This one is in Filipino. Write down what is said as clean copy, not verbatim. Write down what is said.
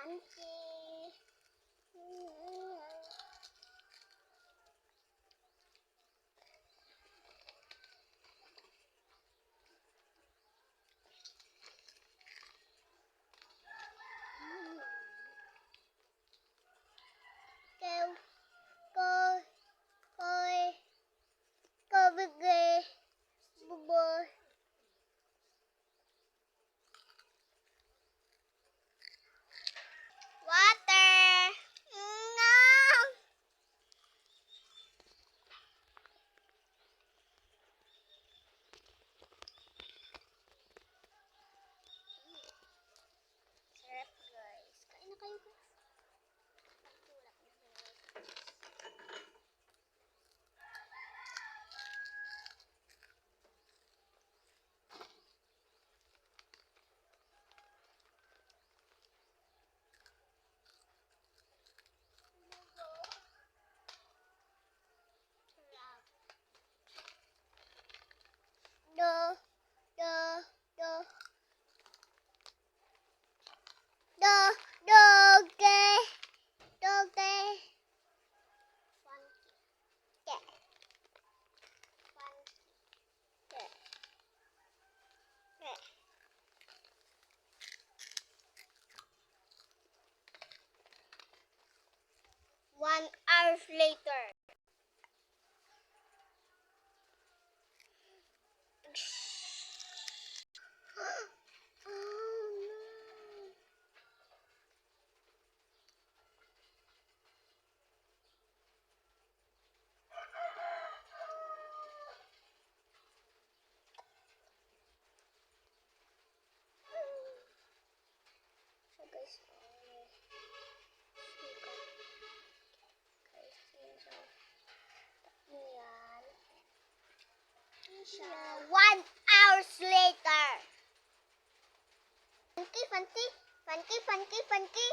Funky. Kêu coi bê ghê bơ bơ. Water. No. Sarap guys. Kain na kayo guys. Tulak na guys. One hour later. So guys, yan. 1 hours later. Funky.